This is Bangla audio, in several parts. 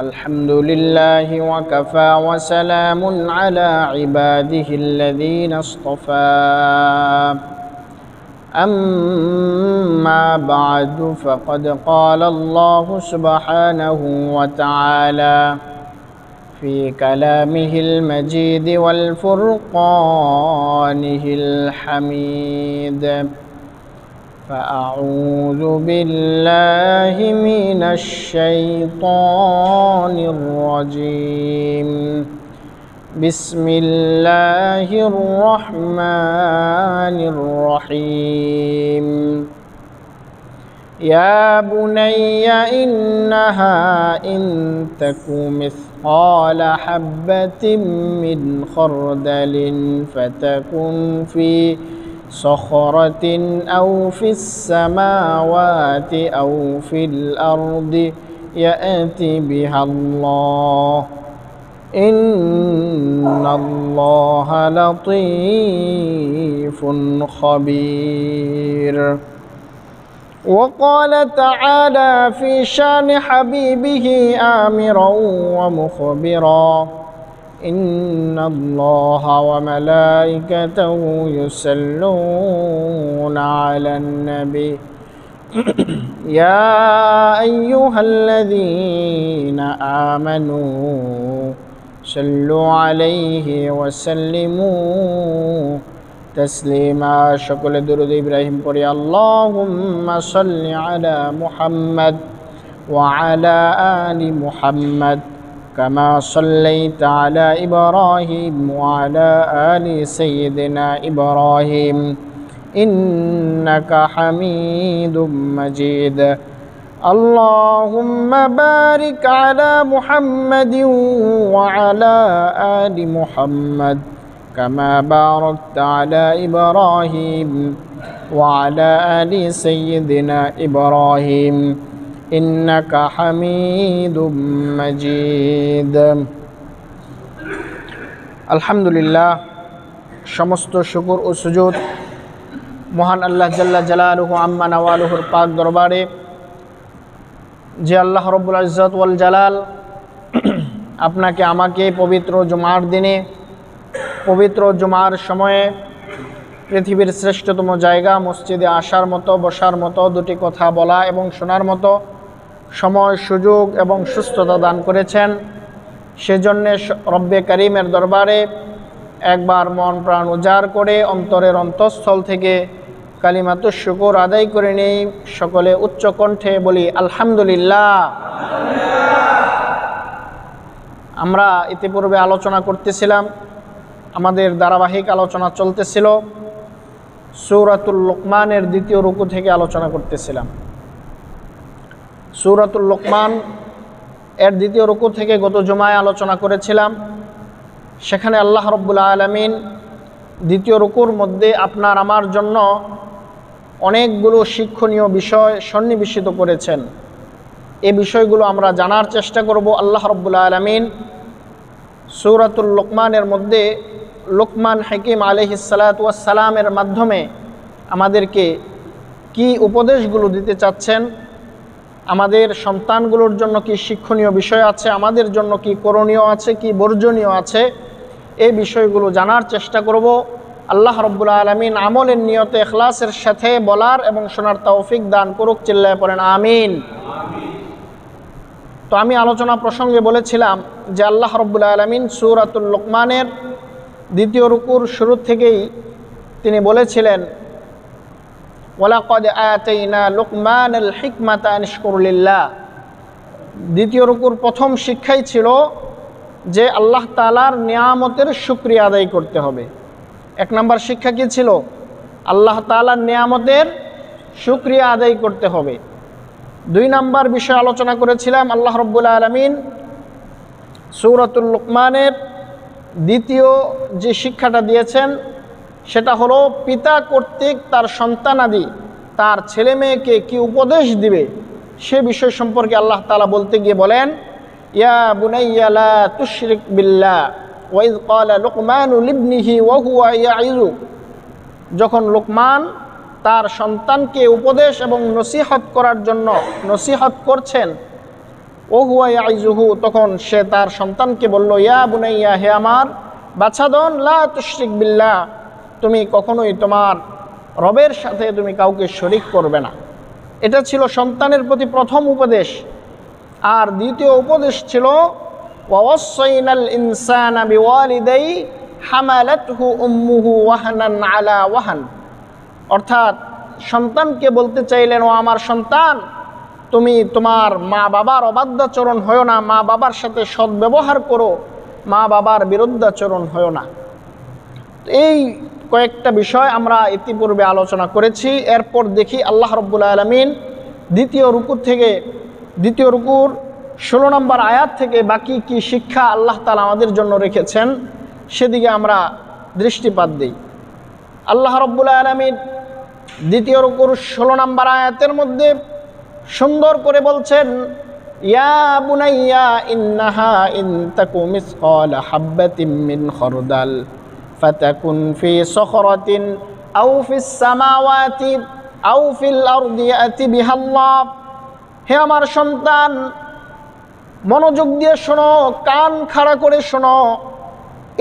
الحمد لله وكفى وسلام على عباده الذين اصطفى أما بعد فقد قال الله سبحانه وتعالى في كلامه المجيد والفرقانه الحميد فأعوذ بالله من الشيطان الرجيم بسم الله الرحمن الرحيم يا بني إنها إن تك مثقال حبة من خردل فتكن في صخرة أو في السماوات أو في الأرض يأتي بها الله إن الله لطيف خبير وقال تعالى في شان حبيبه آمرا ومخبرا إن الله وملائكته يصلون على النبي يا أيها الذين آمنوا صلوا عليه وسلموا تسليما شكل درود إبراهيم قري اللهم صل على محمد وعلى آل محمد كما صليت على إبراهيم وعلى آل سيدنا إبراهيم إنك حميد مجيد اللهم بارك على محمد وعلى آل محمد كما باركت على إبراهيم وعلى آل سيدنا إبراهيم إنك حميد مجيد الحمد لله সমস্ত শুকর ও সুজুদ মহান আল্লাহ জাল্লা জালালুহু আম্মা নাওয়ালুহুর পাক দরবারে যে আল্লাহ রব্বুল ইজ্জত ওয়াল জালাল আপনাকে আমাকে পবিত্র জুমার দিনে পবিত্র জুমার সময়ে পৃথিবীর শ্রেষ্ঠতম জায়গা মসজিদে আসার মতো বসার মতো দুটি কথা বলা এবং শোনার মতো সময় সুযোগ এবং সুস্থতা দান করেছেন সেজন্য রব্বে করিমের দরবারে একবার মন প্রাণ উজাড় করে অন্তরের অন্তঃস্থল থেকে কালিমাতুশ শুকর আদায় করে নেই সকলে উচ্চ কণ্ঠে বলি আলহামদুলিল্লাহ। আমরা ইতিপূর্বে আলোচনা করতেছিলাম, আমাদের ধারাবাহিক আলোচনা চলতেছিল, সূরাতুল লুকমানের দ্বিতীয় রুকু থেকে আলোচনা করতেছিলাম। সূরাতুল লুকমান এর দ্বিতীয় রুকু থেকে গত জুমায় আলোচনা করেছিলাম। সেখানে আল্লাহ রাব্বুল আলামিন দ্বিতীয় রুকুর মধ্যে আপনার আমার জন্য অনেকগুলো শিক্ষণীয় বিষয় সন্নিবেশিত করেছেন। এই বিষয়গুলো আমরা জানার চেষ্টা করব। আল্লাহ রাব্বুল আলামিন সূরাতুল লুকমানের মধ্যে লুকমান হাকিম আলাইহিস সালাতু ওয়াস সালামের মাধ্যমে আমাদেরকে কি উপদেশগুলো দিতে চাচ্ছেন, আমাদের সন্তানগুলোর জন্য কি শিক্ষণীয় বিষয় আছে, আমাদের জন্য কি করণীয় আছে, কি বর্জনীয় আছে, এই বিষয়গুলো জানার চেষ্টা করব। আল্লাহ রাব্বুল আলামিন আমলের নিয়তে ইখলাসের সাথে বলার এবং শোনার তৌফিক দান করুক, চিল্লায়ে পড়েন আমিন। তো আমি আলোচনা প্রসঙ্গে বলেছিলাম যে আল্লাহ রাব্বুল আলামিন সূরাতুল লুকমানের দ্বিতীয় রুকুর শুরু থেকেই তিনি বলেছিলেন ওয়ালাকাদ আতাইনা লুকমানাল হিকমাতা আন ইশকুর লিল্লাহ। দ্বিতীয় রুকুর প্রথম শিক্ষাই ছিল যে আল্লাহ তাআলার নিয়ামতের শুকরিয়া আদায় করতে হবে। এক নম্বর শিক্ষা কি ছিল? আল্লাহ তাআলার নিয়ামতের শুকরিয়া আদায় করতে হবে। দুই নম্বর বিষয় আলোচনা করেছিলাম, আল্লাহ রাব্বুল আলামিন সূরাতুল লুকমানের দ্বিতীয় যে শিক্ষাটা দিয়েছেন সেটা হলো পিতা কর্তৃক তার সন্তানাদি তার ছেলে মেয়েকে কি উপদেশ দিবে সে বিষয় সম্পর্কে আল্লাহ তাআলা বলতে গিয়ে বলেন ইয়া বুনাইয়া লা তুশরিক বিল্লাহ ওয়া ইয ক্বালা লুকমানু লিবনিহি ওয়া হুয়া ইয়াইযু। যখন লুকমান তার সন্তানকে উপদেশ এবং নসিহত করার জন্য নসিহত করছেন, ও হুয়া ইয়াইজুহু, তখন সে তার সন্তানকে বলল, ইয়া বুনাইয়া, হে আমার বাছাধন, লা তুশরিক বিল্লাহ, তুমি কখনোই তোমার রবের সাথে তুমি কাউকে শরিক করবে না। এটা ছিল সন্তানের প্রতি প্রথম উপদেশ। আর দ্বিতীয় উপদেশ ছিল ওয়াসাইনাল ইনসানা বিওয়ালিদাই হামালাতহু উম্মুহু ওয়াহনান আলা ওয়াহান, অর্থাৎ সন্তানকে বলতে চাইলেন, ও আমার সন্তান, তুমি তোমার মা বাবার অবাধ্যাচরণ হয়ো না, মা বাবার সাথে সদ্ব্যবহার করো, মা বাবার বিরুদ্ধাচরণ হয়ো না। এই কয়েকটা বিষয় আমরা ইতিপূর্বে আলোচনা করেছি। এরপর দেখি আল্লাহ রাব্বুল আলামিন দ্বিতীয় রুকুর 16 নম্বর আয়াত থেকে বাকি কি শিক্ষা আল্লাহ তাআলা আমাদের জন্য রেখেছেন সেদিকে আমরা দৃষ্টিপাত দিই। আল্লাহ রাব্বুল আলামিন দ্বিতীয় রুকুর 16 নম্বর আয়াতের মধ্যে সুন্দর করে বলছেন, ইয়া বুনাইয়া ইন্নাহা ইন তাকু মিসকালা হাববাতিন মিন খরদাল ফাতাকুন ফি সখরাতিন আও ফিস সামাওয়াতি আও ফিল আরদি ইয়াতি বিহাল্লাহ। হে আমার সন্তান, মনোযোগ দিয়ে শোনো, কান খাড়া করে শোনো।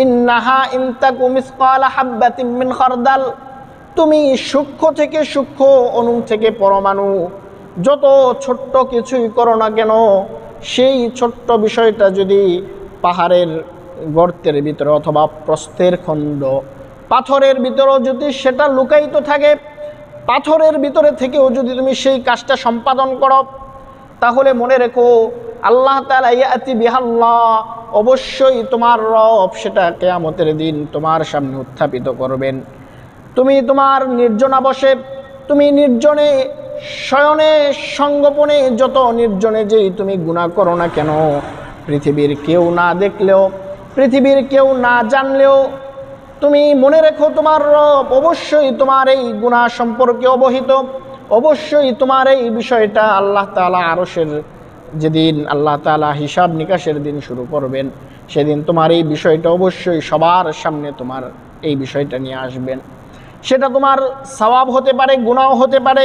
ইন্নাহা ইন তাকু মিসকালা হাববাতিন মিন খরদাল, তুমি সূক্ষ্ম থেকে সূক্ষ্ম, অণু থেকে পরমাণু, যত ছোট্ট কিছুই করো না কেন, সেই ছোট্ট বিষয়টা যদি পাহাড়ের গর্তের ভিতরে অথবা প্রস্থের খণ্ড পাথরের ভিতরেও যদি সেটা লুকায়িত থাকে, পাথরের ভিতরে থেকেও যদি তুমি সেই কাজটা সম্পাদন করো, তাহলে মনে রেখো আল্লাহ তাআলা ইয়াতি বিহাল্লাহ, অবশ্যই তোমার রব সেটা কিয়ামতের দিন তোমার সামনে উত্থাপিত করবেন। তুমি তোমার নির্জনাবসে, তুমি নির্জনে শয়নে সঙ্গোপনে, যত নির্জনে যেই তুমি গুনাহ করো না কেন, পৃথিবীর কেউ না দেখলেও, পৃথিবীর কেউ না জানলেও, তুমি মনে রেখো তোমার রব অবশ্যই তোমার এই গুনাহ সম্পর্কে অবহিত। অবশ্যই তোমার এই বিষয়টা আল্লাহ তাআলা আরশের যেদিন আল্লাহ তাআলা হিসাব নিকাশের দিন শুরু করবেন, সেদিন তোমার এই বিষয়টা অবশ্যই সবার সামনে তোমার এই বিষয়টা নিয়ে আসবেন। সেটা তোমার সওয়াব হতে পারে, গুনাহ হতে পারে।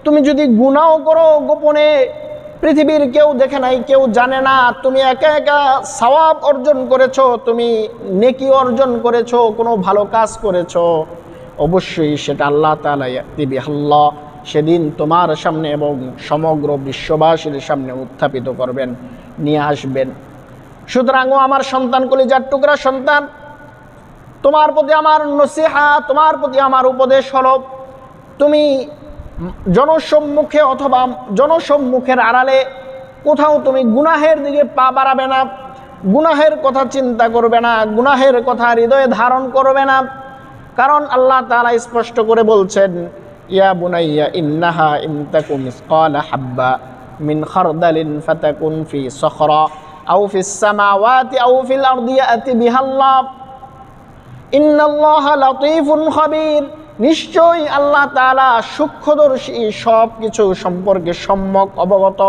তুমি যদি গুনাহ করো গোপনে, পৃথিবীর কেউ দেখে নাই, কেউ জানে না, তুমি একা একা সওয়াব অর্জন করেছো, তুমি নেকি অর্জন করেছো, কোনো ভালো কাজ করেছো, অবশ্যই সেটা আল্লাহ তাআলা ইয়াতি বিহাল্লাহ, সেদিন তোমার সামনে এবং সমগ্র বিশ্ববাসীর সামনে উত্থাপিত করবেন, নিয়ে আসবেন। সুতরাং ও আমার সন্তান, কলিজার টুকরা সন্তান, তোমার প্রতি আমার নসিহা, তোমার প্রতি আমার উপদেশ হলো, তুমি জনসম্মুখে অথবা জনসম্মুখের আড়ালে কোথাও তুমি গুনাহের দিকে পা বাড়াবে না, গুনাহের কথা চিন্তা করবে না, গুনাহের কথা হৃদয়ে ধারণ করবে না। কারণ আল্লাহ তাআলা স্পষ্ট করে বলছেন, ইয়া বুনাইয়া ইন্নাহা ইন তাকু মিসকালা হাব্বা মিন খারদালিন ফাতাকুন ফি সখরা আও ফিস সামাওয়াতি আও ফিল আরদি ইয়াতি বিহাল্লাহ ইন্নাল্লাহা লাতীফুন খাবীর। নিশ্চয়ই আল্লাহ তাআলা সূক্ষ্মদর্শী, সব কিছু সম্পর্কে সম্যক অবগত।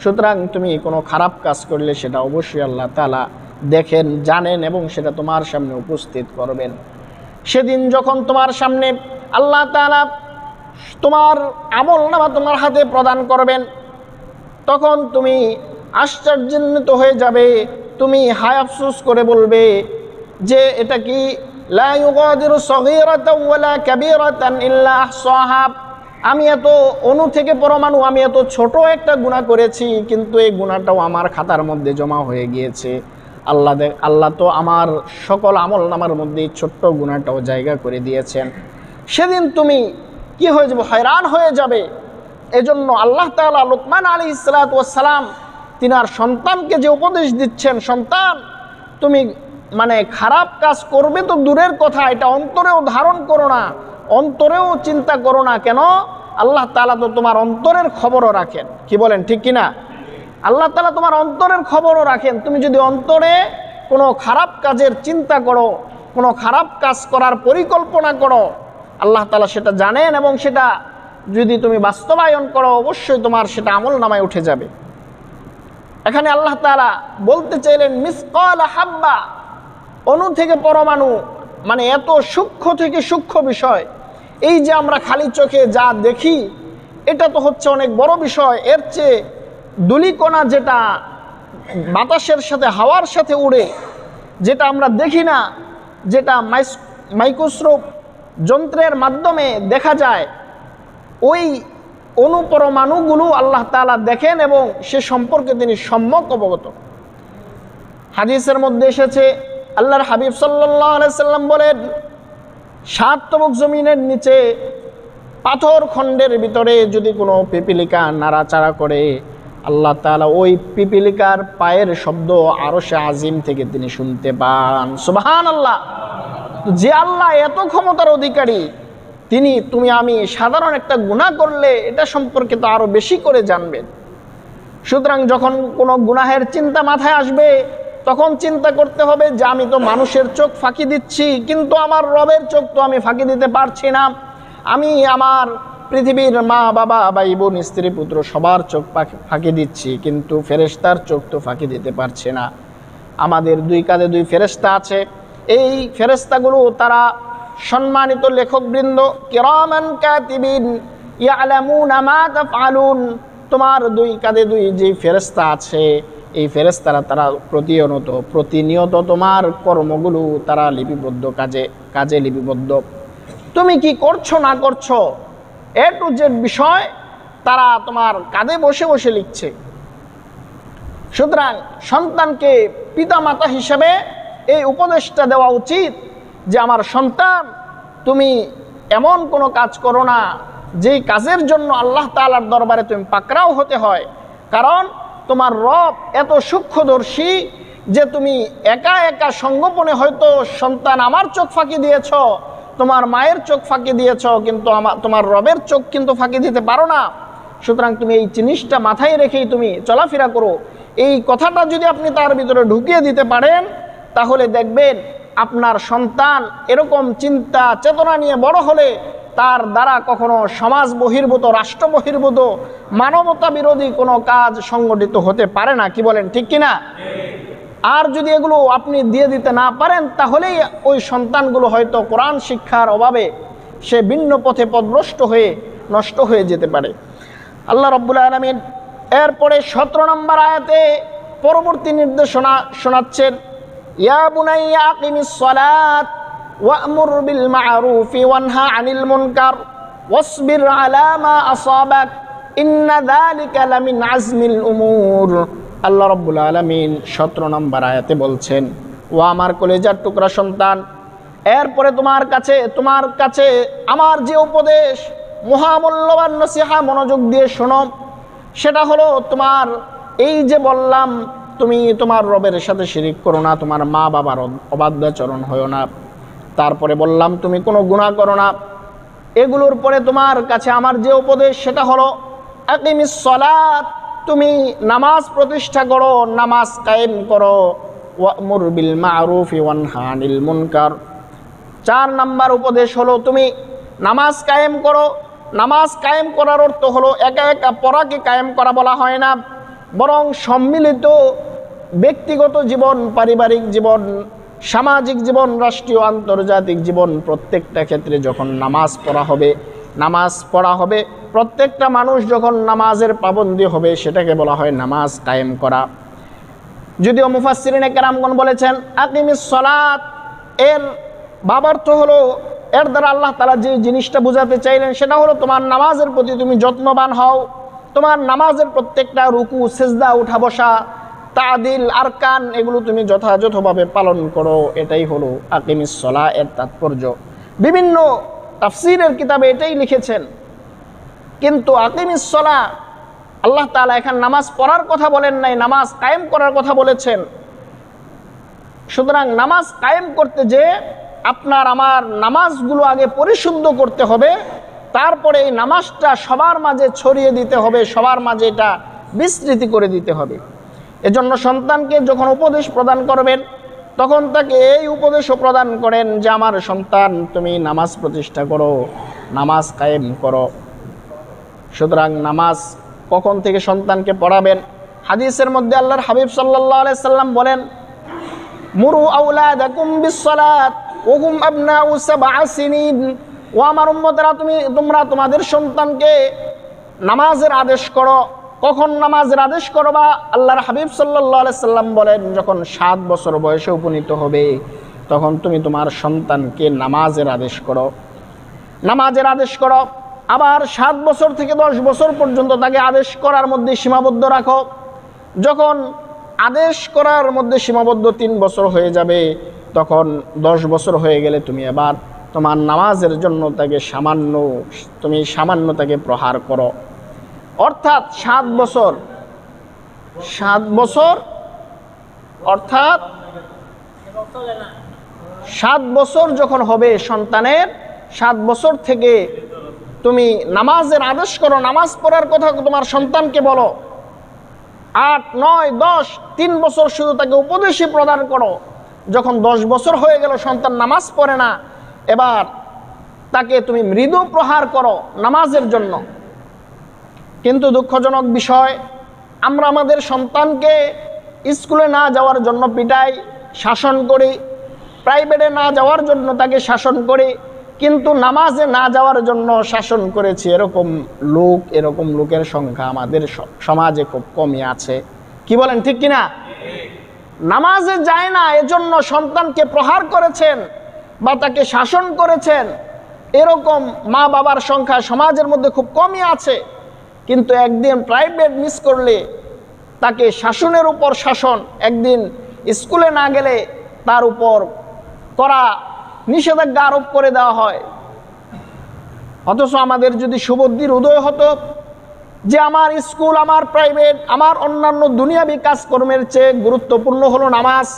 সুতরাং তুমি কোনো খারাপ কাজ করলে সেটা অবশ্যই আল্লাহ তাআলা দেখেন, জানেন এবং সেটা তোমার সামনে উপস্থিত করবেন। সেদিন যখন তোমার সামনে আল্লাহ তাআলা তোমার আমলনামা তোমার হাতে প্রদান করবেন, তখন তুমি আশ্চর্যান্বিত হয়ে যাবে। তুমি হায় আফসোস করে বলবে যে এটা কি, লা ইউগাদিরু সগীরাতান ওয়ালা কাবীরাতান ইল্লা আহসাহা, আমি এত অণু থেকে পরমাণু, আমি এত ছোট একটা গুনাহ করেছি, কিন্তু এই গুনাহটাও আমার খাতার মধ্যে জমা হয়ে গিয়েছে। আল্লাহ তো আমার সকল আমলনামার মধ্যে ছোট্ট গুনাহটাও জায়গা করে দিয়েছেন। সেদিন তুমি কি হয়ে যাবে, হয়রান হয়ে যাবে। এজন্য আল্লাহ তাআলা লুকমান আলাইহিস সালাতু ওয়াস সালাম তিনার সন্তানকে যে উপদেশ দিচ্ছেন, সন্তান তুমি খারাপ কাজ করবে তো দূরের কথা, এটা অন্তরেও ধারণ করো না, অন্তরেও চিন্তা করো না। কেন? আল্লাহ তাআলা তো তোমার অন্তরের খবরও রাখেন। কি বলেন, ঠিক কিনা? আল্লাহ তাআলা তোমার অন্তরের খবরও রাখেন। তুমি যদি অন্তরে কোনো খারাপ কাজের চিন্তা করো, কোনো খারাপ কাজ করার পরিকল্পনা করো, আল্লাহ তাআলা সেটা জানেন এবং সেটা যদি তুমি বাস্তবায়ন করো, অবশ্যই তোমার সেটা আমলনামায় উঠে যাবে। এখানে আল্লাহ তাআলা বলতে চাইলেন মিসকালা হাব্বা, অণু থেকে পরমাণু, এত সূক্ষ্ম থেকে সূক্ষ্ম বিষয়। এই যে আমরা খালি চোখে যা দেখি, এটা তো হচ্ছে অনেক বড় বিষয়। এর চেয়ে ধূলিকণা যেটা বাতাসের সাথে হাওয়ার সাথে উড়ে, যেটা আমরা দেখি না, যেটা মাইক্রোস্কোপ যন্ত্রের মাধ্যমে দেখা যায়, ওই অণুপরমাণুগুলো আল্লাহ তাআলা দেখেন এবং সে সম্পর্কে তিনি সম্যক অবগত। হাদিসের মধ্যে এসেছে, আল্লাহর হাবিব সাল্লাল্লাহু আলাইহি সাল্লাম বলেন, 7 তবক জমিনের নিচে পাথর খণ্ডের ভিতরে যদি কোনো পিপিলিকা নাড়াচাড়া করে, আল্লাহ তাআলা ওই পিপিলিকার পায়ের শব্দ আরশে আজিম থেকে তিনি শুনতে পান। সুবহানাল্লাহ। যে আল্লাহ এত ক্ষমতার অধিকারী, তিনি তুমি আমি সাধারণ একটা গুনাহ করলে এটা সম্পর্কে তো আরো বেশি করে জানবেন। সুতরাং যখন কোনো গুনাহের চিন্তা মাথায় আসবে, তখন চিন্তা করতে হবে যে আমি তো মানুষের চোখ ফাঁকি দিচ্ছি, কিন্তু আমার রবের চোখ তো আমি ফাঁকি দিতে পারছি না। আমি আমার পৃথিবীর মা বাবা ভাই বোন স্ত্রী পুত্র সবার চোখ ফাঁকি দিচ্ছি, কিন্তু ফেরেশতার চোখ তো ফাঁকি দিতে পারছি না। আমাদের 2 কাঁধে 2 ফেরেশতা আছে। এই ফেরেশতাগুলো তারা সম্মানিত লেখকবৃন্দ, কিরামান কাতিবিন ইয়ালামুনা মা তাফআলুন। তোমার 2 কাঁধে 2 যে ফেরেশতা আছে, এই ফেরেশতারা তারা প্রতিনিয়ত তোমার কর্মগুলো তারা লিপিবদ্ধ, কাজে লিপিবদ্ধ। তুমি কি করছো না করছো এ টু জেড বিষয় তারা তোমার কাঁধে বসে বসে লিখছে। সুতরাং সন্তানকে পিতামাতা হিসেবে এই উপদেশটা দেওয়া উচিত যে আমার সন্তান, তুমি এমন কোনো কাজ করো না যেই কাজের জন্য আল্লাহ তাআলার দরবারে তুমি পাকড়াও হতে হয়। কারণ তোমার রব এত সূক্ষ্মদর্শী যে তুমি একা একা সঙ্গোপনে হয়তো সন্তান আমার চোখ ফাঁকি দিয়েছ, তোমার মায়ের চোখ ফাঁকি দিয়েছ, কিন্তু তোমার রবের চোখ কিন্তু ফাঁকি দিতে পারো না। সুতরাং তুমি এই জিনিসটা মাথায় রেখেই তুমি চলাফেরা করো। এই কথাটা যদি আপনি তার ভিতরে ঢুকিয়ে দিতে পারেন, তাহলে দেখবেন আপনার সন্তান এরকম চিন্তা চেতনা নিয়ে বড় হলে তার দ্বারা কখনো সমাজ বহির্ভূত, রাষ্ট্র বহির্ভূত, মানবতা বিরোধী কোনো কাজ সংগঠিত হতে পারে না। কি বলেন, ঠিক কিনা? আর যদি এগুলো আপনি দিয়ে দিতে না পারেন, তাহলেই ওই সন্তানগুলো হয়তো কোরআন শিক্ষার অভাবে সে ভিন্ন পথে পথভ্রষ্ট হয়ে নষ্ট হয়ে যেতে পারে। আল্লাহ রাব্বুল আলামিন এরপরে 17 নম্বর আয়াতে পরবর্তী নির্দেশনা শোনাচ্ছেন, ইয়া বুনাইয়া আকিমিস সালাত ওয়া'মুর বিল মা'রুফি ওয়ানহা আনিল মুনকার ওয়াসবির আলা মা আসাবাক ইন্না যালিকা লামিন আজমিল উমুর। আল্লাহ রাব্বুল আলামিন 17 নম্বর আয়াতে বলছেন, ও আমার কলেজার টুকরা সন্তান, এরপরে তোমার কাছে আমার যে উপদেশ, মহামূল্যবান নসিহা মনোযোগ দিয়ে শোনো। সেটা হলো তোমার এই যে বললাম, তুমি তোমার রবের সাথে শিরিক করো না, তোমার মা বাবার অবাধ্যাচরণ হয়ো না। তারপরে বললাম তুমি কোনো গুনাহ করো না। এগুলোর পরে তোমার কাছে আমার যে উপদেশ, সেটা হলো আকিমিস সালাত, তুমি নামাজ প্রতিষ্ঠা করো, নামাজ কায়েম করো। ওয়া'মুর বিল মা'রুফি ওয়ানহা আনিল মুনকার। 4 নাম্বার উপদেশ হলো তুমি নামাজ কায়েম করো। নামাজ কায়েম করার অর্থ হলো একা একা পড়াকে কায়েম করা বলা হয় না, বরং সম্মিলিত ব্যক্তিগত জীবন, পারিবারিক জীবন, সামাজিক জীবন, রাষ্ট্রীয় আন্তর্জাতিক জীবন, প্রত্যেকটা ক্ষেত্রে যখন নামাজ পড়া হবে, প্রত্যেকটা মানুষ যখন নামাজের পাবন্দী হবে, সেটাকে বলা হয় নামাজ কায়েম করা। যদিও মুফাসসিরিনে কেরামগণ বলেছেন আকিমিস সালাত এর ভাবার্থ হলো, এর দ্বারা আল্লাহ তাআলা যে জিনিসটা বোঝাতে চাইলেন সেটা হলো তোমার নামাজের প্রতি তুমি যত্নবান হও। তোমার নামাজের প্রত্যেকটা রুকু, সিজদা, উঠা বসা, তাদিল, আরকান, এগুলো তুমি যথাযথভাবে পালন করো। এটাই হলো আকিমিস সালাহ এর তাৎপর্য। বিভিন্ন তাফসীরের কিতাবে এটাই লিখেছেন। কিন্তু আকিমিস সালাহ আল্লাহ তাআলা এখানে নামাজ পড়ার কথা বলেন নাই, নামাজ কায়েম করার কথা বলেছেন। সুতরাং নামাজ কায়েম করতে যে আপনার আমার নামাজগুলো আগে পরিশুদ্ধ করতে হবে, তারপরে এই নামাজটা সবার মাঝে ছড়িয়ে দিতে হবে, সবার মাঝে এটা বিস্তৃতি করে দিতে হবে। এজন্য সন্তানকে যখন উপদেশ প্রদান করবেন, তখন তাকে এই উপদেশও প্রদান করেন যে আমার সন্তান, তুমি নামাজ প্রতিষ্ঠা করো, নামাজ কায়েম করো। সুতরাং নামাজ কখন থেকে সন্তানকে পড়াবেন? হাদিসের মধ্যে আল্লাহর হাবিব সাল্লাল্লাহু আলাইহি সাল্লাম বলেন, মুরু আওলাদাকুম বিসসালাত ওয়া হুম আবনাউ 7 সিনিন। ও আমার উম্মতেরা, তোমরা তোমাদের সন্তানকে নামাজের আদেশ করো কখন নামাজের আদেশ করবা? আল্লাহর হাবিব সাল্লাল্লাহু আলাইহি সাল্লাম বলেন, যখন 7 বছর বয়সে উপনীত হবে তখন তুমি তোমার সন্তানকে নামাজের আদেশ করো, নামাজের আদেশ করো। আবার 7 বছর থেকে 10 বছর পর্যন্ত তাকে আদেশ করার মধ্যে সীমাবদ্ধ রাখো। যখন আদেশ করার মধ্যে সীমাবদ্ধ 3 বছর হয়ে যাবে, তখন 10 বছর হয়ে গেলে তুমি এবার তোমার নামাজের জন্য তাকে সামান্য তাকে প্রহার করো। অর্থাৎ 7 বছর অর্থাৎ 7 বছর যখন হবে সন্তানের, 7 বছর থেকে তুমি নামাজের আদেশ করো, নামাজ পড়ার কথা তোমার সন্তানকে বলো। 8, 9, 10, 3 বছর শুধু তাকে উপদেশই প্রদান করো। যখন 10 বছর হয়ে গেল সন্তান নামাজ পড়ে না, এবার তাকে তুমি মৃদু প্রহার করো নামাজের জন্য। কিন্তু দুঃখজনক বিষয়, আমরা আমাদের সন্তানকে স্কুলে না যাওয়ার জন্য পিটাই, শাসন করি, প্রাইভেটে না যাওয়ার জন্য তাকে শাসন করি, কিন্তু নামাজে না যাওয়ার জন্য শাসন করেছি এরকম লোকের সংখ্যা আমাদের সমাজে খুব কমই আছে। কি বলেন, ঠিক কিনা? নামাজে যায় না এজন্য সন্তানকে প্রহার করেছেন বা তাকে শাসন করেছেন, এরকম মা বাবার সংখ্যা সমাজের মধ্যে খুব কমই আছে। কিন্তু একদিন প্রাইভেট মিস করলে তাকে শাসনের উপর শাসন, একদিন স্কুলে না গেলে তার উপর করা নিষেধাজ্ঞা আরোপ করে দেওয়া হয়। অথচ আমাদের যদি সুবুদ্ধির উদয় হতো যে আমার স্কুল, আমার প্রাইভেট, আমার অন্যান্য দুনিয়াবি কাজকর্মের চেয়ে গুরুত্বপূর্ণ হলো নামাজ।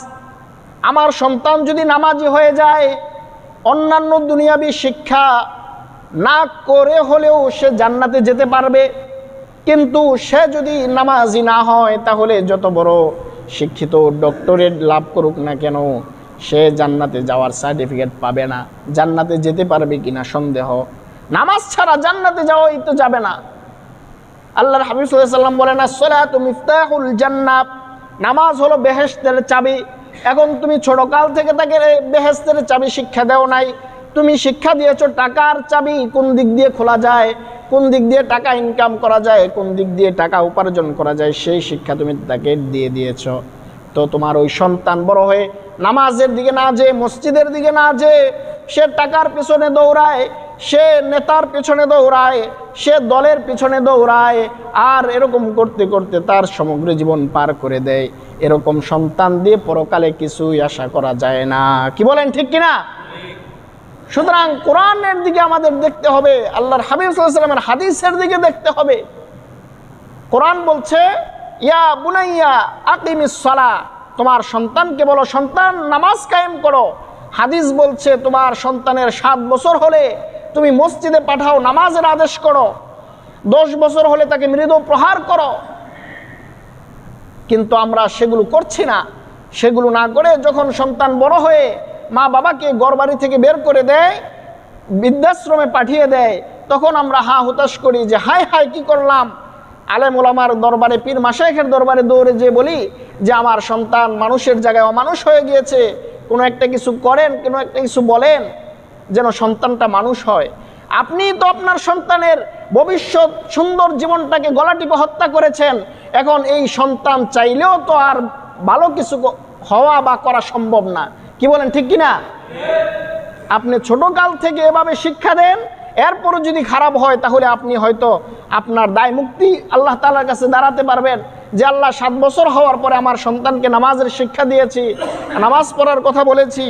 আমার সন্তান যদি নামাজি হয়ে যায়, অন্যান্য দুনিয়াবি শিক্ষা না করে হলেও সে জান্নাতে যেতে পারবে। কিন্তু সে যদি নামাজি না হয়, তাহলে যত বড় শিক্ষিত ডক্টরেট লাভ করুক না কেন, সে জান্নাতে যাওয়ার সার্টিফিকেট পাবে না। জান্নাতে যেতে পারবে কিনা সন্দেহ। নামাজ ছাড়া জান্নাতে যাওয়াই তো যাবে না। আল্লাহর হাবিব সাল্লাল্লাহু আলাইহি ওয়াসাল্লাম বলেন, আসসালাতু মিফতাহুল জান্নাহ, নামাজ হলো বেহেশতের চাবি। এখন তুমি ছোটকাল থেকে তাকে বেহেশতের চাবি শিক্ষা দাও নাই, তুমি শিক্ষা দিয়েছো টাকার চাবি কোন দিক দিয়ে খোলা যায়, কোন দিক দিয়ে টাকা ইনকাম করা যায়, কোন দিক দিয়ে টাকা উপার্জন করা যায়, সেই শিক্ষা তুমি তাকে দিয়ে দিয়েছো। তো তোমার ওই সন্তান বড় হয়ে নামাজের দিকে না যেয়ে, মসজিদের দিকে না যেয়ে সে টাকার পিছনে দৌড়ায়, সে নেতার পিছনে দৌড়ায়, সে দলের পিছনে দৌড়ায়, আর এরকম করতে করতে তার সমগ্র জীবন পার করে দেয়। এরকম সন্তান দিয়ে পরকালে কিছুই আশা করা যায় না। কি বলেন, ঠিক কিনা? সুতরাং কোরআনের দিকে আমাদের দেখতে হবে, আল্লাহর হাবিব সাল্লাল্লাহু আলাইহি ওয়াসাল্লামের হাদিসের দিকে দেখতে হবে। কোরআন বলছে, ইয়া বুনাইয়া আকিমিস সালাহ, তোমার সন্তানকে বলো সন্তান নামাজ কায়েম করো। হাদিস বলছে তোমার সন্তানের 7 বছর হলে তুমি মসজিদে পাঠাও, নামাজের আদেশ করো। 10 বছর হলে তাকে মৃদু প্রহার করো। কিন্তু আমরা সেগুলো করছি না। সেগুলো না করে যখন সন্তান বড় হয়ে মা বাবাকে ঘরবাড়ি থেকে বের করে দেয়, বৃদ্ধাশ্রমে পাঠিয়ে দেয়, তখন আমরা হুতাশ করি যে হায় হায় কি করলাম। আলেম ওলামার দরবারে, পীর মাশায়েখের দরবারে দৌড়ে যেয়ে বলি যে আমার সন্তান মানুষের জায়গায় অমানুষ হয়ে গিয়েছে, কোনো একটা কিছু করেন, কোনো একটা কিছু বলেন যেন সন্তানটা মানুষ হয়। আপনি তো আপনার সন্তানের ভবিষ্যৎ সুন্দর জীবনটাকে গলা টিপে হত্যা করেছেন। এখন এই সন্তান চাইলেও তো আর ভালো কিছু হওয়া বা করা সম্ভব না। কি বলেন, ঠিক কিনা? আপনি ছোটকাল থেকে এভাবে শিক্ষা দেন, এরপরও যদি খারাপ হয় তাহলে আপনি হয়তো আপনার দায় মুক্তি আল্লাহ তাআলার কাছে দাঁড়াতে পারবেন যে আল্লাহ 7 বছর হওয়ার পরে আমার সন্তানকে নামাজের শিক্ষা দিয়েছি, নামাজ পড়ার কথা বলেছি,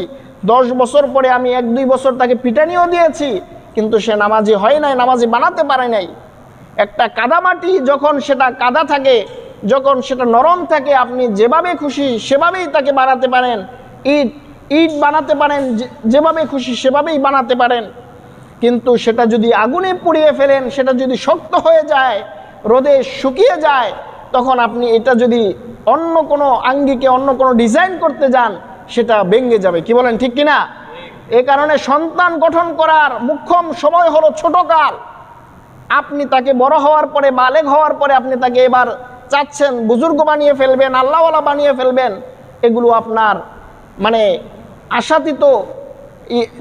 10 বছর পরে আমি 1-2 বছর তাকে পিটানিও দিয়েছি, কিন্তু সে নামাজি হয় নাই, নামাজি বানাতে পারে নাই। একটা কাদামাটি যখন সেটা কাদা থাকে, যখন সেটা নরম থাকে, আপনি যেভাবে খুশি সেভাবেই তাকে বানাতে পারেন। ইট বানাতে পারেন, যেভাবে খুশি সেভাবেই বানাতে পারেন। কিন্তু সেটা যদি আগুনে পুড়িয়ে ফেলেন, সেটা যদি শক্ত হয়ে যায়, রোদে শুকিয়ে যায়, তখন আপনি এটা যদি অন্য কোনো আঙ্গিকে, অন্য কোনো ডিজাইন করতে যান, সেটা ভেঙে যাবে। কি বলেন, ঠিক কিনা? এ কারণে সন্তান গঠন করার মুখ্যম সময় হলো ছোটকাল। আপনি তাকে বড় হওয়ার পরে, বালেগ হওয়ার পরে আপনি তাকে এবার চাচ্ছেন বুজুর্গ বানিয়ে ফেলবেন, আল্লাহওয়ালা বানিয়ে ফেলবেন, এগুলো আপনার মানে আশাতীত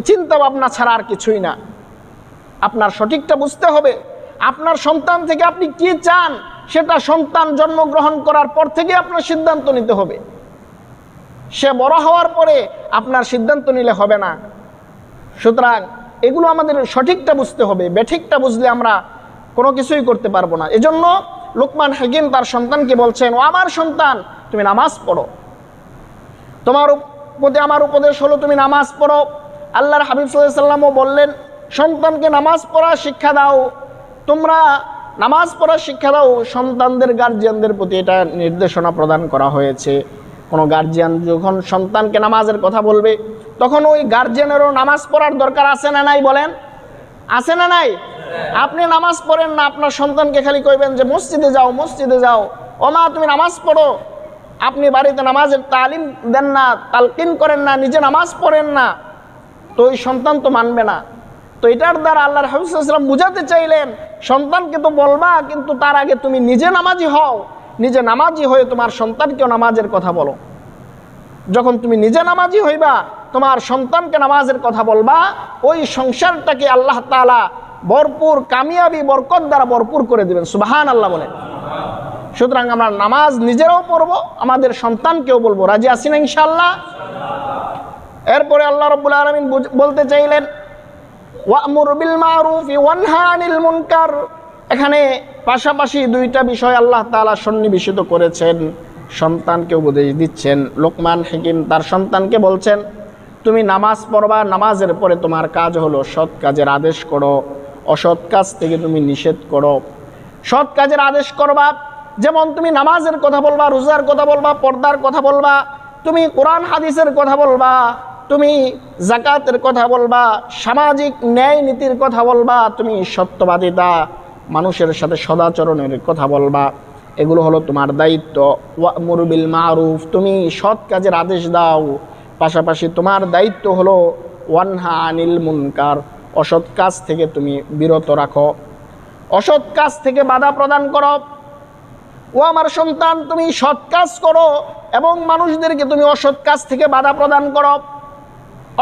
চিন্তা ভাবনা ছাড়া আর কিছুই না। আপনার সঠিকটা বুঝতে হবে। আপনার সন্তান থেকে আপনি কি চান সেটা সন্তান জন্মগ্রহণ করার পর থেকে আপনার সিদ্ধান্ত নিতে হবে। সে বড় হওয়ার পরে আপনার সিদ্ধান্ত নিলে হবে না। সুতরাং এগুলো আমাদের সঠিকটা বুঝতে হবে, বেঠিকটা বুঝলে আমরা কোনো কিছুই করতে পারবো না। এজন্য লোকমান হাকিম তার সন্তানকে বলছেন, ও আমার সন্তান, তুমি নামাজ পড়ো। তোমার প্রতি আমার উপদেশ হলো তুমি নামাজ পড়ো। আল্লাহর হাবিব সাল্লাল্লাহু আলাইহি ওয়াসাল্লামও বললেন, সন্তানকে নামাজ পড়া শিক্ষা দাও। তোমরা নামাজ পড়া শিক্ষা দাও। সন্তানদের গার্জিয়ানদের প্রতি এটা নির্দেশনা প্রদান করা হয়েছে। কোনো গার্জিয়ান যখন সন্তানকে নামাজের কথা বলবে, তখন ওই গার্জিয়ানেরও নামাজ পড়ার দরকার আছে না নাই? বলেন, আছে না নাই? আপনি নামাজ পড়েন না, আপনার সন্তানকে খালি কইবেন যে মসজিদে যাও, মসজিদে যাও, ও মা তুমি নামাজ পড়ো। আপনি বাড়িতে নামাজের তালিম দেন না, তালকিন করেন না, নিজে নামাজ পড়েন না, তো ওই সন্তান তো মানবে না। তো এটার দ্বারা আল্লাহর হাবিব সাল্লাল্লাহু আলাইহি ওয়াসাল্লাম বুঝাতে চাইলেন, সন্তানকে তো বলবা, কিন্তু তার আগে তুমি নিজে নামাজি হও। নিজে নামাজি হয়ে তোমার সন্তানকেও নামাজের কথা বলো। যখন তুমি নিজে নামাজি হইবা, তোমার সন্তানকে নামাজের কথা বলবা, ওই সংসারটাকে আল্লাহ তাআলা ভরপুর কামিয়াবি বরকত দ্বারা ভরপুর করে দিবেন। সুবহানাল্লাহ বলেন। সুতরাং আমরা নামাজ নিজেরাও পড়বো, আমাদের সন্তানকেও বলবো। রাজি আছি না ইনশাআল্লাহ? এরপরে আল্লাহ রাব্বুল আলামিন বলতে চাইলেন, ওয়া'মুর বিল মা'রুফি ওয়ানহা আনিল মুনকার। এখানে পাশাপাশি দুইটা বিষয় আল্লাহ তাআলা সন্নিবেশিত করেছেন, সন্তানকে উপদেশ দিচ্ছেন। লোকমান হাকিম তার সন্তানকে বলছেন, তুমি নামাজ পড়বা, নামাজের পরে তোমার কাজ হলো সৎ কাজের আদেশ করো, অসৎ কাজ থেকে তুমি নিষেধ করো। সৎ কাজের আদেশ করবা, যেমন তুমি নামাজের কথা বলবা, রোজার কথা বলবা, পর্দার কথা বলবা, তুমি কোরআন হাদিসের কথা বলবা, তুমি যাকাতের কথা বলবা, সামাজিক ন্যায় নীতির কথা বলবা, তুমি সত্যবাদিতা, মানুষের সাথে সদাচরণের কথা বলবা। এগুলো হলো তোমার দায়িত্ব। ওয়া'মুর বিল মা'রুফ, তুমি সৎ কাজের আদেশ দাও। পাশাপাশি তোমার দায়িত্ব হলো ওয়ানহা আনিল মুনকার, অসৎ কাজ থেকে তুমি বিরত রাখো, অসৎ কাজ থেকে বাধা প্রদান করো। ও আমার সন্তান, তুমি সৎ কাজ করো এবং মানুষদেরকে তুমি অসৎ কাজ থেকে বাধা প্রদান করো।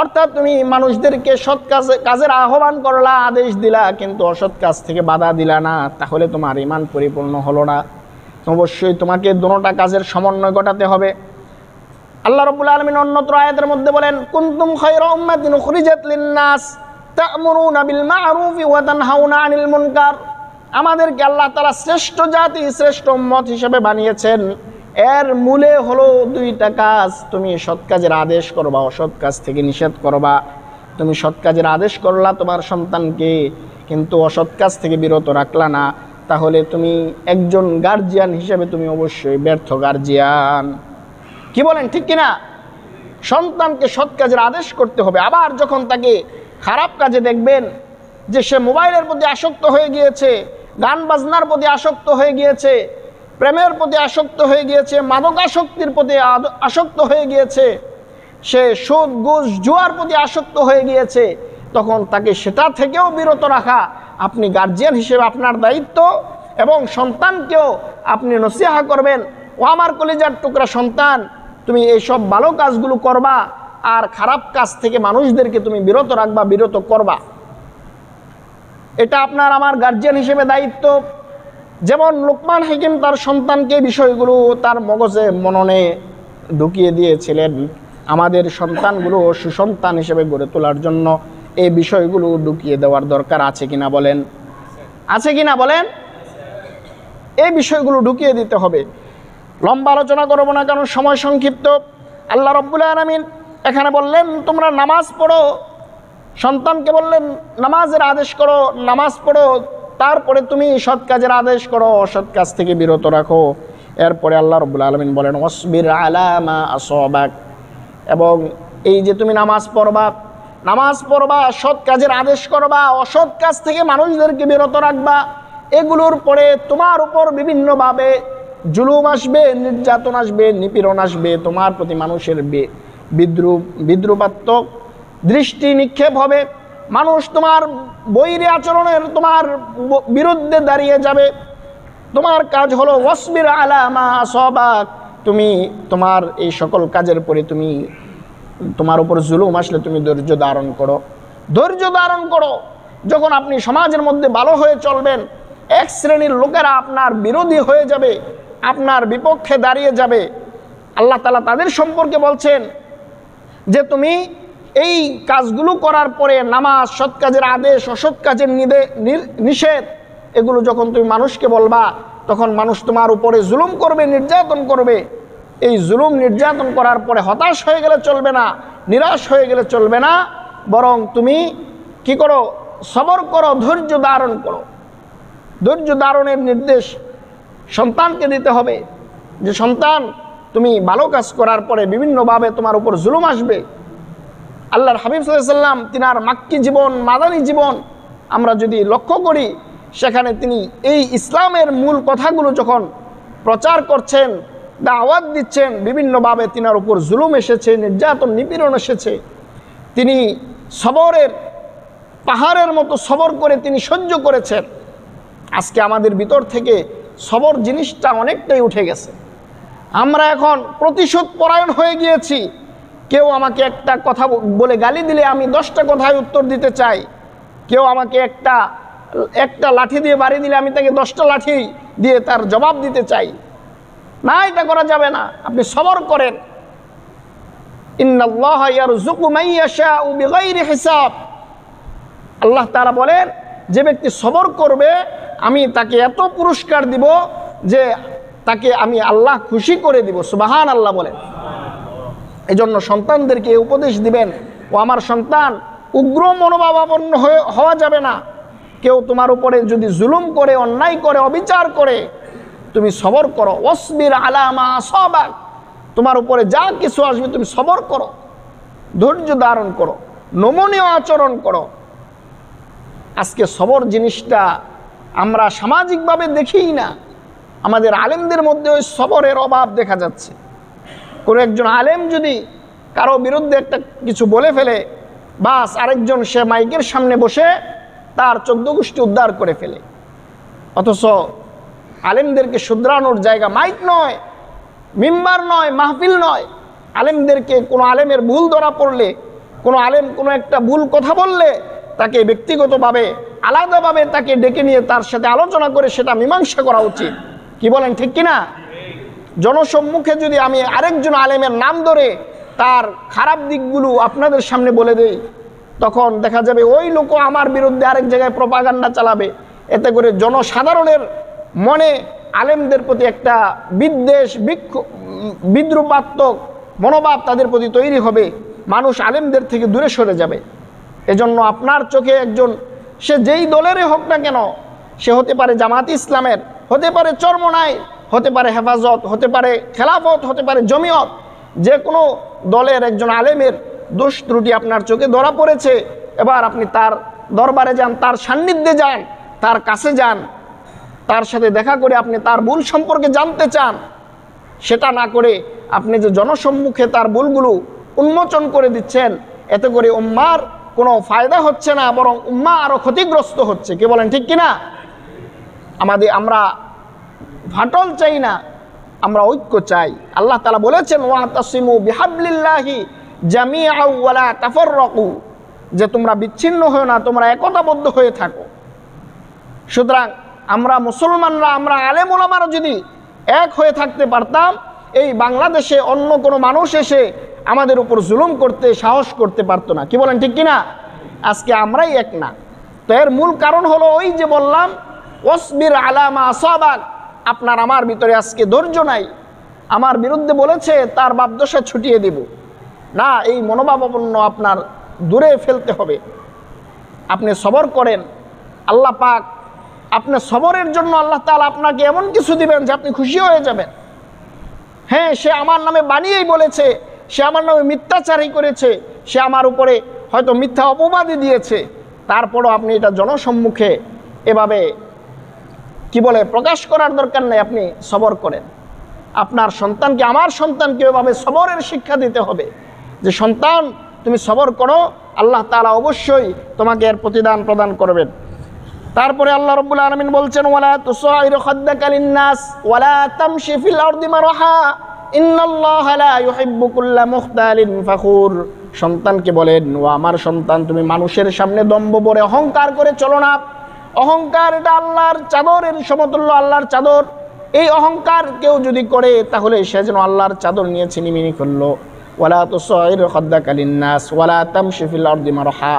অর্থাৎ তুমি মানুষদেরকে সৎ কাজের আহ্বান করলা, আদেশ দিলা, কিন্তু অসৎ কাজ থেকে বাধা দিলা না, তাহলে তোমার ঈমান পরিপূর্ণ হলো না। অবশ্যই তোমাকে দুটোটা কাজের সমন্বয় ঘটাতে হবে। আল্লাহ রাব্বুল আলামিন অন্যত্র আয়াতের মধ্যে বলেন, কুনতুম খায়রা উম্মাতিন উখরিজাত লিন-নাস তা'মুরুনা বিল মা'রুফি ওয়া তানহাউনা আনিল মুনকার। আমাদেরকে আল্লাহ তাআলা শ্রেষ্ঠ জাতি, শ্রেষ্ঠ উম্মত হিসেবে বানিয়েছেন। এর মূলে হলো দুইটা কাজ, তুমি সৎ কাজের আদেশ করবা, অসৎ কাজ থেকে নিষেধ করবা। তুমি সৎ কাজের আদেশ করলা তোমার সন্তানকে, কিন্তু অসৎ কাজ থেকে বিরত রাখলা না, তাহলে তুমি একজন গার্জিয়ান হিসেবে তুমি অবশ্যই ব্যর্থ গার্জিয়ান। কি বলেন, ঠিক কিনা? সন্তানকে সৎ কাজের আদেশ করতে হবে। আবার যখন তাকে খারাপ কাজে দেখবেন যে সে মোবাইলের প্রতি আসক্ত হয়ে গিয়েছে, গান বাজনার প্রতি আসক্ত হয়ে গিয়েছে, প্রেমের প্রতি আসক্ত হয়ে গিয়েছে, মাদকাসক্তির প্রতি আসক্ত হয়ে গিয়েছে, সে সুদ ঘুষ জুয়ার প্রতি আসক্ত হয়ে গিয়েছে, তখন তাকে সেটা থেকেও বিরত রাখা আপনি গার্জিয়ান হিসেবে আপনার দায়িত্ব। এবং সন্তানকেও আপনি নসিহা করবেন, ও আমার কলিজার টুকরা সন্তান, তুমি এইসব ভালো কাজগুলো করবা আর খারাপ কাজ থেকে মানুষদেরকে তুমি বিরত রাখবা, বিরত করবা। এটা আপনার আমার গার্জিয়ান হিসেবে দায়িত্ব। যেমন লোকমান হাকিম তার সন্তানকে বিষয়গুলো তার মগজে মননে ঢুকিয়ে দিয়েছিলেন, আমাদের সন্তানগুলো সুসন্তান হিসেবে গড়ে তোলার জন্য এই বিষয়গুলো ঢুকিয়ে দেওয়ার দরকার আছে কিনা বলেন? আছে কিনা বলেন? এই বিষয়গুলো ঢুকিয়ে দিতে হবে। লম্বা আলোচনা করবো না, কারণ সময় সংক্ষিপ্ত। আল্লাহ রাব্বুল আলামিন এখানে বললেন তোমরা নামাজ পড়ো, সন্তানকে বললেন নামাজের আদেশ করো, নামাজ পড়ো, তারপরে তুমি সৎ কাজের আদেশ করো, অসৎ কাজ থেকে বিরত রাখো। এরপরে আল্লাহ রাব্বুল আলামিন বলেন ওয়াসবির আলা মা আসাবাক, এবং এই যে তুমি নামাজ পড়বা, সৎ কাজের আদেশ করবা, অসৎ কাজ থেকে মানুষদেরকে বিরত রাখবা, এগুলোর পরে তোমার উপর বিভিন্নভাবে জুলুম আসবে, নির্যাতন আসবে, নিপীড়ন আসবে, তোমার প্রতি মানুষের বিদ্রুপাত্মক দৃষ্টি নিক্ষেপ হবে, মানুষ তোমার বৈরী আচরণের তোমার বিরুদ্ধে দাঁড়িয়ে যাবে। তোমার কাজ হলো ওয়াসবির আলা মা আসাবাক, তুমি তোমার এই সকল কাজের পরে তুমি তোমার উপর জুলুম আসলে তুমি ধৈর্য ধারণ করো। যখন আপনি সমাজের মধ্যে ভালো হয়ে চলবেন, এক শ্রেণীর লোকেরা আপনার বিরোধী হয়ে যাবে, আপনার বিপক্ষে দাঁড়িয়ে যাবে। আল্লাহ তাআলা তাদের সম্পর্কে বলছেন যে তুমি এই কাজগুলো করার পরে নামাজ, সৎ কাজের আদেশ, অসৎ কাজের নিষেধ, এগুলো যখন তুমি মানুষকে বলবা তখন মানুষ তোমার উপরে জুলুম করবে, নির্যাতন করবে। এই জুলুম নির্যাতন করার পরে হতাশ হয়ে গেলে চলবে না, নিরাশ হয়ে গেলে চলবে না, বরং তুমি কি করো? সবর করো, ধৈর্য ধারণ করো। ধৈর্য ধারণের নির্দেশ সন্তানকে দিতে হবে যে সন্তান, তুমি ভালো কাজ করার পরে বিভিন্নভাবে তোমার উপর জুলুম আসবে। আল্লাহর হাবিব সাল্লাল্লাহু আলাইহি ওয়াসাল্লাম তিনার মাক্কি জীবন, মাদানী জীবন আমরা যদি লক্ষ্য করি, সেখানে তিনি এই ইসলামের মূল কথাগুলো যখন প্রচার করছেন, দাওয়াত দিচ্ছেন, বিভিন্নভাবে তিনার উপর জুলুম এসেছে, নির্যাতন নিপীড়ন এসেছে, তিনি সবরের পাহাড়ের মতো সবর করে তিনি সহ্য করেছেন। আজকে আমাদের ভিতর থেকে সবর জিনিসটা অনেকটাই উঠে গেছে। আমরা এখন প্রতিশোধ পরায়ণ হয়ে গিয়েছি। কেউ আমাকে একটা কথা বলে গালি দিলে আমি 10টা কথায় উত্তর দিতে চাই। কেউ আমাকে একটা লাঠি দিয়ে বাড়ি দিলে আমি তাকে 10টা লাঠি দিয়ে তার জবাব দিতে চাই। না, এটা করা যাবে না। আপনি সবর করেন। ইন্নাল্লাহা ইয়ারযুকু মান ইয়াশাউ বিগাইরি হিসাব। আল্লাহ তাআলা বলেন, যে ব্যক্তি সবর করবে আমি তাকে এত পুরস্কার দিব যে তাকে আমি আল্লাহ খুশি করে দিব। সুবহানাল্লাহ বলেন। এজন্য সন্তানদেরকে উপদেশ দিবেন, ও আমার সন্তান, উগ্র মনোভাবাপন্ন হওয়া যাবে না। কেউ তোমার উপরে যদি জুলুম করে, অন্যায় করে, অবিচার করে, তুমি সবর করো। ওয়াসবির আলা মা আসাবাক। তোমার উপরে যা কিছু আসবে তুমি সবর করো, ধৈর্য ধারণ করো, নমনীয় আচরণ করো। আজকে সবর জিনিসটা আমরা সামাজিকভাবে দেখিই না। আমাদের আলেমদের মধ্যে ওই সবরের অভাব দেখা যাচ্ছে। কোনো একজন আলেম যদি কারো বিরুদ্ধে একটা কিছু বলে ফেলে, বাস আরেকজন সে মাইকের সামনে বসে তার 14 গোষ্ঠী উদ্ধার করে ফেলে। অথচ আলেমদেরকে শুধরানোর জায়গা মাইক নয়, মিম্বার নয়, মাহফিল নয়। আলেমদেরকে কোনো আলেমের ভুল ধরা পড়লে, কোনো আলেম কোনো একটা ভুল কথা বললে তাকে ব্যক্তিগতভাবে আলাদাভাবে তাকে ডেকে নিয়ে তার সাথে আলোচনা করে সেটা মীমাংসা করা উচিত। কি বলেন, ঠিক কিনা? জনসম্মুখে যদি আমি আরেকজন আলেমের নাম ধরে তার খারাপ দিকগুলো আপনাদের সামনে বলে দেই, তখন দেখা যাবে ওই লোকও আমার বিরুদ্ধে আরেক জায়গায় প্রপাগান্ডা চালাবে। এতে করে জনসাধারণের মনে আলেমদের প্রতি একটা বিদ্বেষ, বিদ্রুপাত্মক মনোভাব তাদের প্রতি তৈরি হবে। মানুষ আলেমদের থেকে দূরে সরে যাবে। এজন্য আপনার চোখে একজন, সে যেই দলেরই হোক না কেন, সে হতে পারে জামাত ইসলামের, হতে পারে চরমনাই, হতে পারে হেফাজত, হতে পারে খেলাফত, হতে পারে জমিয়ত, যে কোনো দলের একজন আলেমের দোষ ত্রুটি আপনার চোখে ধরা পড়েছে, এবার আপনি তার দরবারে যান, তার সান্নিধ্যে যান, তার কাছে যান, তার সাথে দেখা করে আপনি তার ভুল সম্পর্কে জানতে চান। সেটা না করে আপনি যে জনসম্মুখে তার ভুলগুলো উন্মোচন করে দিচ্ছেন, এতে করে উম্মার কোনো ফায়দা হচ্ছে না, বরং উম্মা আরও ক্ষতিগ্রস্ত হচ্ছে। কি বলেন, ঠিক কিনা? আমরা ফাটল চাই না, আমরা ঐক্য চাই। আল্লাহ তাআলা বলেছেন, ওয়াতাসিমু বিহাবলিল্লাহি জামিআন ওয়া লা তাফাররাকু, যে তোমরা বিচ্ছিন্ন হও না, তোমরা একতাবদ্ধ হয়ে থাকো। সুতরাং আমরা মুসলমানরা, আমরা আলেম ওলামারা যদি এক হয়ে থাকতে পারতাম, এই বাংলাদেশে অন্য কোনো মানুষ এসে আমাদের উপর জুলুম করতে সাহস করতে পারতো না। কি বলেন, ঠিক কিনা? আজকে আমরাই এক না। তো এর মূল কারণ হলো ওই যে বললাম, ওয়াসবির আলা মা আসাবাক। আপনার আমার ভিতরে আজকে ধৈর্য নাই। আমার বিরুদ্ধে বলেছে, তার বাপদশা ছুটিয়ে দিব না, এই মনোভাবাপন্ন আপনার দূরে ফেলতে হবে। আপনি সবর করেন, আল্লাহ পাক আপনার সবরের জন্য আল্লাহ তাআলা আপনাকে এমন কিছু দিবেন যে আপনি খুশি হয়ে যাবেন। হ্যাঁ, সে আমার নামে বানিয়েই বলেছে, সে আমার নামে মিথ্যাচারী করেছে, সে আমার উপরে হয়তো মিথ্যা অপবাদই দিয়েছে, তারপরও আপনি এটা জনসম্মুখে এভাবে প্রকাশ করার দরকার নেই। আপনি সবর করেন। আপনার সন্তানকে, আমার সন্তানকে এভাবে সবরের শিক্ষা দিতে হবে যে সন্তান তুমি সবর করো, আল্লাহ তাআলা অবশ্যই তোমাকে এর প্রতিদান প্রদান করবেন। তারপরে আল্লাহ রাব্বুল আলামিন বলছেন, ওয়ালা তুসাইর খাদ্দাকা লিন-নাস ওয়ালা তামশি ফিল আরদি মারহা ইন্নাল্লাহা লা ইউহিব্বু কুল্লা মুখতালিন ফাখুর। সন্তানকে বলেন, ও আমার সন্তান, তুমি মানুষের সামনে দম্ভ ভরে অহংকার করে চলো না, অহংকার এটা আল্লাহর চাদরের সমতুল্য, আল্লাহর চাদর। এই অহংকার কেউ যদি করে তাহলে সে যেন আল্লাহর চাদর নিয়ে ছিনিমিনি করলো। ওয়ালা তুসাইর খাদ্দাকা লিন্নাস ওয়ালা তামশি ফিল আরদি মারহা,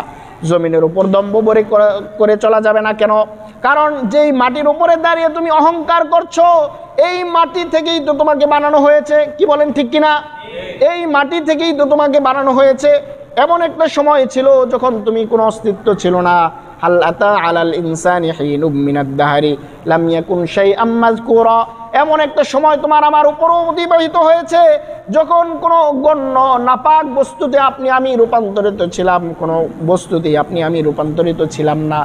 জমিনের উপর দম্ভ ভরে করে চলা যাবে না। কেন? কারণ যেই মাটির উপরে দাঁড়িয়ে তুমি অহংকার করছো, এই মাটি থেকেই তো তোমাকে বানানো হয়েছে। কি বলেন, ঠিক কিনা? এই মাটি থেকেই তো তোমাকে বানানো হয়েছে। এমন একটা সময় ছিল যখন তুমি কোনো অস্তিত্ব ছিল না। হাল আতা আলাল ইনসানি হিনুম মিনাদ দাহরি লাম ইয়াকুন শাইআম মাযকুরা, এমন একটা সময় তোমার আমার উপরও অতিবাহিত হয়েছে যখন কোনো গণ্য নাপাক বস্তুতে আপনি আমি রূপান্তরিত ছিলাম, কোনো বস্তুতেই আপনি আমি রূপান্তরিত ছিলাম না।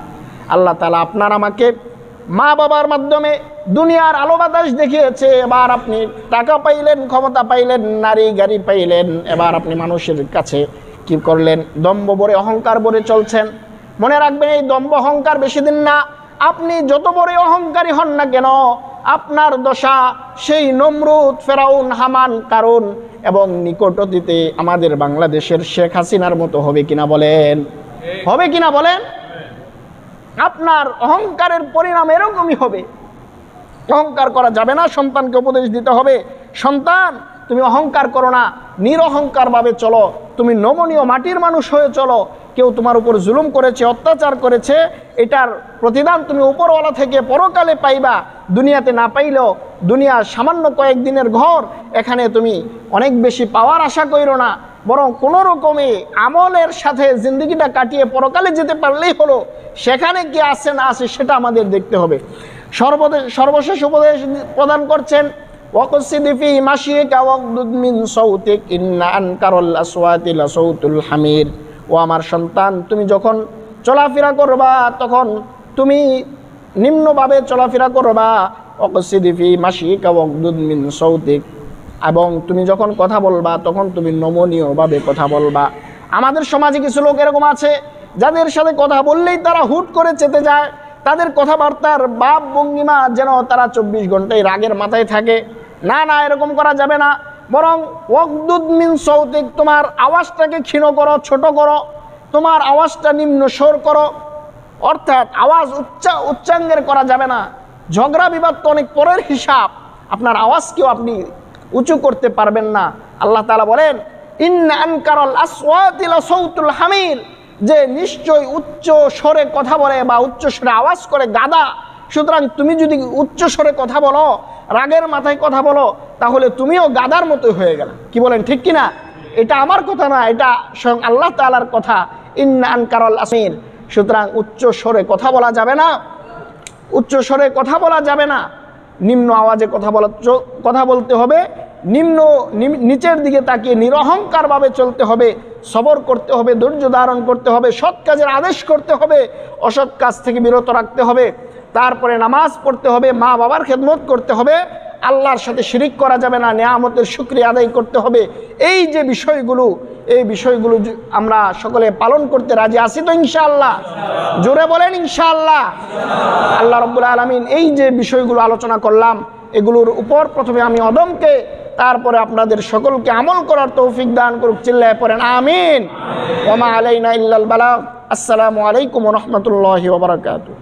আল্লাহ তাআলা আপনার আমাকে মা বাবার মাধ্যমে দুনিয়ার আলো বাতাস দেখিয়েছে। এবার আপনি টাকা পাইলেন, ক্ষমতা পাইলেন, নারী গাড়ি পাইলেন, এবার আপনি মানুষের কাছে কি করলেন? দম্ভ ভরে অহংকার ভরে চলছেন। মনে রাখবেন, এই দম্ভ অহংকার বেশি দিন না। আপনি যত বড় অহংকারী হন না কেন, আপনার দশা সেই নমরুদ, ফেরাউন, হামান, কারুন এবং নিকট অতীতে আমাদের বাংলাদেশের শেখ হাসিনার মতো হবে কিনা বলেন? হবে কিনা বলেন? আপনার অহংকারের পরিণাম এরকমই হবে। অহংকার করা যাবে না। সন্তানকে উপদেশ দিতে হবে, সন্তান তুমি অহংকার করো না, নিরহংকারভাবে চলো, তুমি নমনীয় মাটির মানুষ হয়ে চলো। কেউ তোমার উপর জুলুম করেছে, অত্যাচার করেছে, এটার প্রতিদান তুমি উপরওয়ালা থেকে পরকালে পাইবা। দুনিয়াতে না পাইলেও দুনিয়া সামান্য কয়েকদিনের ঘর, এখানে তুমি অনেক বেশি পাওয়ার আশা করো না, বরং কোনো রকমে আমলের সাথে জিন্দগিটা কাটিয়ে পরকালে যেতে পারলেই হলো। সেখানে কি আছে না আছে সেটা আমাদের দেখতে হবে। সর্বশেষ উপদেশ প্রদান করছেন, ওয়াকসিদি ফি মাশিকা ওয়াগদুদ মিন সাউতিক ইন্না আনকারাল আসওয়াতি লাসাউতুল হামির। ও আমার সন্তান, তুমি যখন চলাফেরা করবা তখন তুমি নিম্নভাবে চলাফেরা করবা। ওয়াকসিদি ফি মাশিকা ওয়াগদুদ মিন সাউতিক, এবং তুমি যখন কথা বলবা তখন তুমি নমনীয়ভাবে কথা বলবা। আমাদের সমাজে কিছু লোক এরকম আছে যাদের সাথে কথা বললেই তারা হুট করে চেতে যায়। তাদের কথাবার্তার ভাব ভঙ্গিমা যেন তারা 24 ঘন্টায় রাগের মাথায় থাকে। না না, এরকম করা যাবে না। বরং ওয়াগদুদ মিন সাউতিক, তোমার আওয়াজটাকে ক্ষীণ করো, ছোট করো, তোমার আওয়াজটা নিম্ন স্বর করো। অর্থাৎ আওয়াজ উচ্চাঙ্গের করা যাবে না। ঝগড়া বিবাদ তো অনেক পরের হিসাব, আপনার আওয়াজকেও আপনি উঁচু করতে পারবেন না। আল্লাহ তাআলা বলেন, ইন্না আনকারাল আসওয়াতি লাসাউতুল হামির, যে নিশ্চয় উচ্চ স্বরে কথা বলে বা উচ্চ স্বরে আওয়াজ করে গাধা। সুতরাং তুমি যদি উচ্চ স্বরে কথা বলো, রাগের মাথায় কথা বলো, তাহলে তুমিও গাধার মতো হয়ে গেলে। কি বলেন, ঠিক কিনা? এটা আমার কথা না, এটা স্বয়ং আল্লাহ তাআলার কথা। ইন্না আনকারাল আসমির, সুতরাং উচ্চ স্বরে কথা বলা যাবে না, উচ্চ স্বরে কথা বলা যাবে না, নিম্ন আওয়াজে কথা বলতে হবে, নিচের দিকে তাকিয়ে নিরহংকারভাবে চলতে হবে, সবর করতে হবে, ধৈর্য ধারণ করতে হবে, সৎ কাজের আদেশ করতে হবে, অসৎ কাজ থেকে বিরত রাখতে হবে, তারপরে নামাজ পড়তে হবে, মা বাবার খেদমত করতে হবে, আল্লাহর সাথে শিরিক করা যাবে না, নেয়ামতের শুকরিয়া আদায় করতে হবে। এই যে বিষয়গুলো, এই বিষয়গুলো আমরা সকলে পালন করতে রাজি আছি তো ইনশাআল্লাহ? জোরে বলেন ইনশাআল্লাহ। আল্লাহ রাব্বুল আলামিন এই যে বিষয়গুলো আলোচনা করলাম, এগুলোর উপর প্রথমে আমি অদমকে, তারপরে আপনাদের সকলকে আমল করার তৌফিক দান করুক। চিল্লায় পড়েন আমিন। ওয়া মা আলাইনা ইল্লাল বালাগ। আসসালামু আলাইকুম ওয়া রাহমাতুল্লাহি ওয়া বারাকাতুহু।